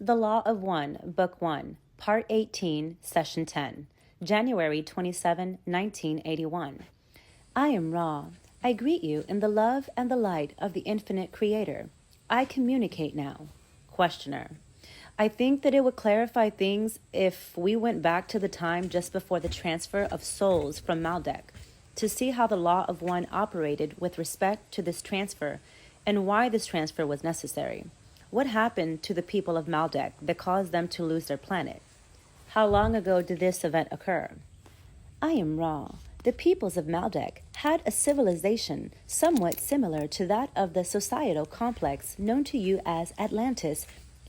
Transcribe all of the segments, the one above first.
The Law of One, Book 1, Part 18, Session 10, January 27, 1981. I am Ra. I greet you in the love and the light of the infinite Creator. I communicate now. Questioner. I think that it would clarify things if we went back to the time just before the transfer of souls from Maldek to see how the Law of One operated with respect to this transfer and why this transfer was necessary. What happened to the people of Maldek that caused them to lose their planet? How long ago did this event occur? I am Ra. The peoples of Maldek had a civilization somewhat similar to that of the societal complex known to you as Atlantis,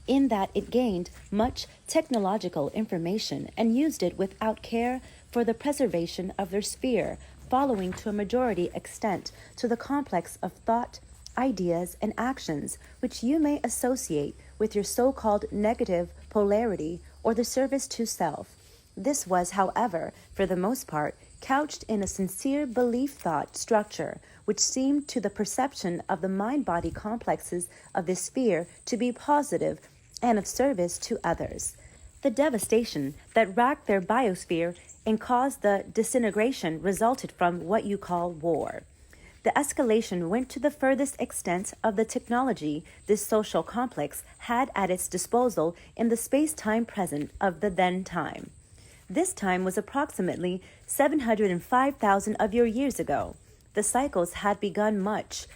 in that it gained much technological information and used it without care for the preservation of their sphere, following to a majority extent to the complex of thought, ideas, and actions which you may associate with your so-called negative polarity or the service to self. This was, however, for the most part, couched in a sincere belief thought structure, which seemed to the perception of the mind-body complexes of this sphere to be positive and of service to others. The devastation that racked their biosphere and caused the disintegration resulted from what you call war. The escalation went to the furthest extent of the technology this social complex had at its disposal in the space-time present of the then time. This time was approximately 705,000 of your years ago. The cycles had begun much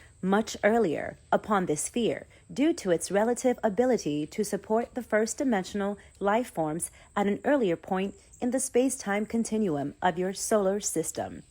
earlier upon this sphere due to its relative ability to support the first-dimensional life forms at an earlier point in the space-time continuum of your solar system.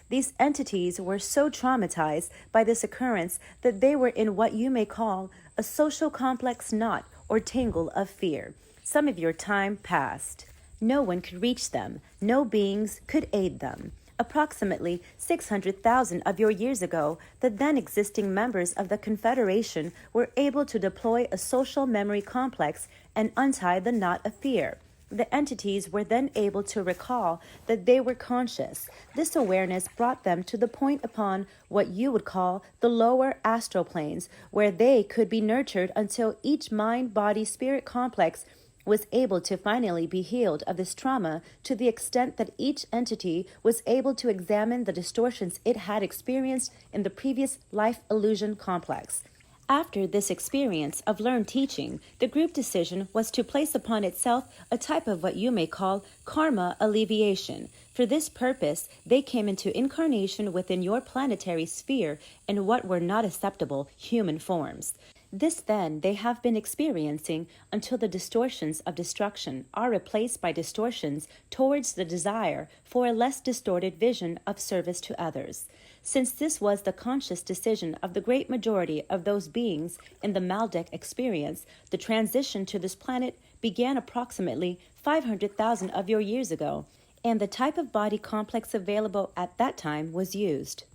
These entities were so traumatized by this occurrence that they were in what you may call a social complex knot or tangle of fear. Some of your time passed. No one could reach them. No beings could aid them. Approximately 600,000 of your years ago, the then existing members of the Confederation were able to deploy a social memory complex and untie the knot of fear. The entities were then able to recall that they were conscious. This awareness brought them to the point upon what you would call the lower astral planes, where they could be nurtured until each mind-body-spirit complex was able to finally be healed of this trauma to the extent that each entity was able to examine the distortions it had experienced in the previous life illusion complex. After this experience of learned teaching, the group decision was to place upon itself a type of what you may call karma alleviation. For this purpose, they came into incarnation within your planetary sphere in what were not acceptable human forms. This then they have been experiencing until the distortions of destruction are replaced by distortions towards the desire for a less distorted vision of service to others. Since this was the conscious decision of the great majority of those beings in the Maldek experience, the transition to this planet began approximately 500,000 of your years ago, and the type of body complex available at that time was used.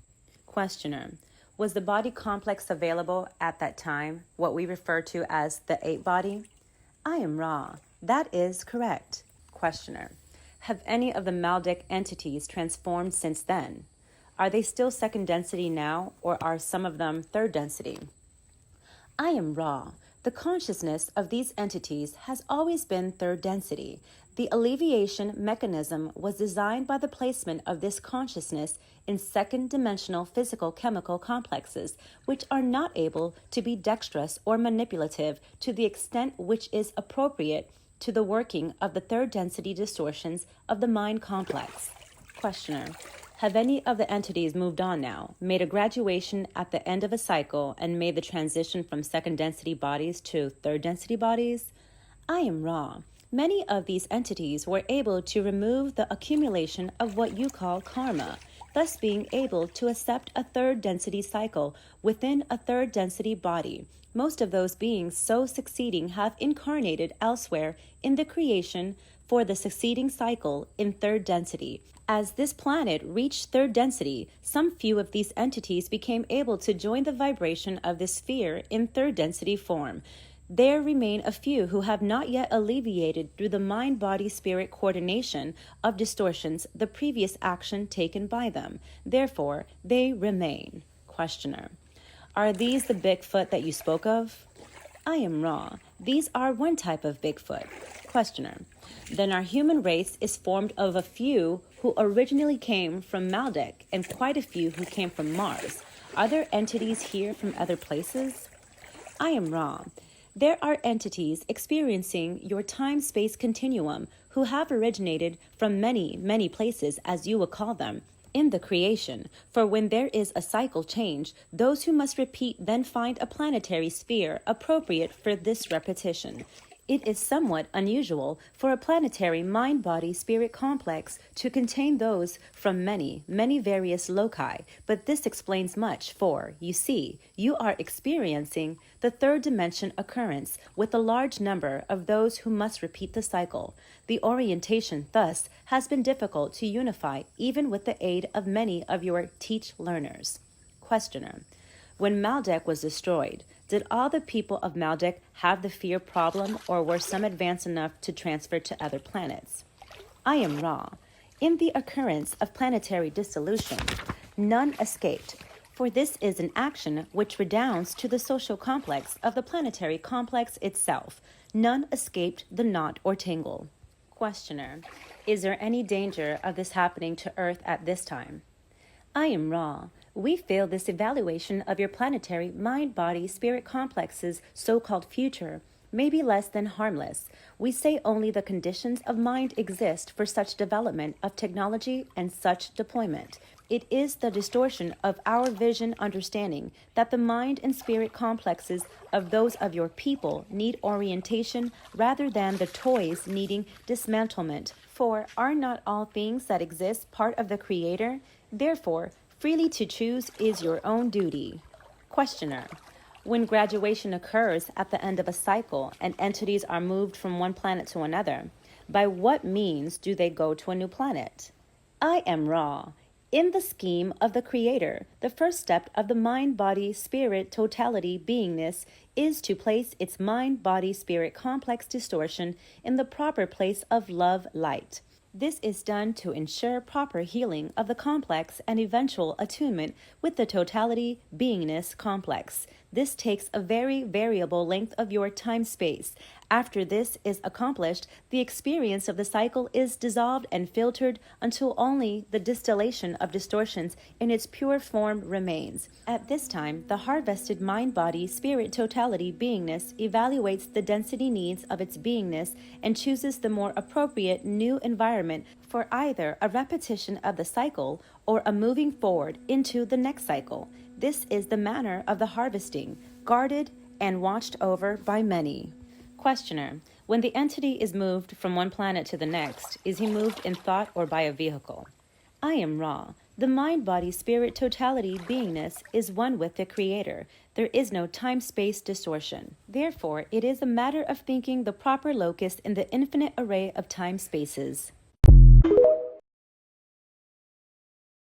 Questioner. Was the body complex available at that time what we refer to as the 8-body? I am Ra. That is correct. Questioner. Have any of the Maldek entities transformed since then? Are they still second density now, or are some of them third density? I am Ra. The consciousness of these entities has always been third density. The alleviation mechanism was designed by the placement of this consciousness in second-dimensional physical chemical complexes, which are not able to be dexterous or manipulative to the extent which is appropriate to the working of the third-density distortions of the mind complex. Questioner. Have any of the entities moved on now, made a graduation at the end of a cycle, and made the transition from second-density bodies to third-density bodies? I am Ra. Many of these entities were able to remove the accumulation of what you call karma, thus being able to accept a third-density cycle within a third-density body. Most of those beings so succeeding have incarnated elsewhere in the creation for the succeeding cycle in third density. As this planet reached third density, some few of these entities became able to join the vibration of this sphere in third density form. There remain a few who have not yet alleviated through the mind-body-spirit coordination of distortions the previous action taken by them. Therefore, they remain. Questioner. Are these the Bigfoot that you spoke of? I am Ra. These are one type of Bigfoot. Questioner. Then our human race is formed of a few who originally came from Maldek and quite a few who came from Mars. Are there entities here from other places? I am Ra. There are entities experiencing your time-space continuum who have originated from many, many places, as you would call them, in the creation. For when there is a cycle change, those who must repeat then find a planetary sphere appropriate for this repetition. It is somewhat unusual for a planetary mind-body-spirit complex to contain those from many, many various loci, but this explains much for, you see, you are experiencing the third dimension occurrence with a large number of those who must repeat the cycle. The orientation, thus, has been difficult to unify even with the aid of many of your teach learners. Questioner. When Maldek was destroyed, did all the people of Maldek have the fear problem, or were some advanced enough to transfer to other planets? I am Ra. In the occurrence of planetary dissolution, none escaped, for this is an action which redounds to the social complex of the planetary complex itself. None escaped the knot or tangle. Questioner. Is there any danger of this happening to Earth at this time? I am Ra. We feel this evaluation of your planetary mind-body-spirit complex's so-called future may be less than harmless. We say only the conditions of mind exist for such development of technology and such deployment. It is the distortion of our vision understanding that the mind and spirit complexes of those of your people need orientation rather than the toys needing dismantlement. For are not all things that exist part of the Creator? Therefore, freely to choose is your own duty. Questioner. When graduation occurs at the end of a cycle and entities are moved from one planet to another, by what means do they go to a new planet? I am Ra. In the scheme of the Creator, the first step of the mind-body-spirit totality beingness is to place its mind-body-spirit complex distortion in the proper place of love-light. This is done to ensure proper healing of the complex and eventual attunement with the totality beingness complex. This takes a very variable length of your time-space. After this is accomplished, the experience of the cycle is dissolved and filtered until only the distillation of distortions in its pure form remains. At this time, the harvested mind-body-spirit totality beingness evaluates the density needs of its beingness and chooses the more appropriate new environment for either a repetition of the cycle or a moving forward into the next cycle. This is the manner of the harvesting, guarded and watched over by many. Questioner. When the entity is moved from one planet to the next, is he moved in thought or by a vehicle? I am Ra. The mind-body-spirit totality beingness is one with the Creator. There is no time-space distortion. Therefore, it is a matter of thinking the proper locus in the infinite array of time-spaces.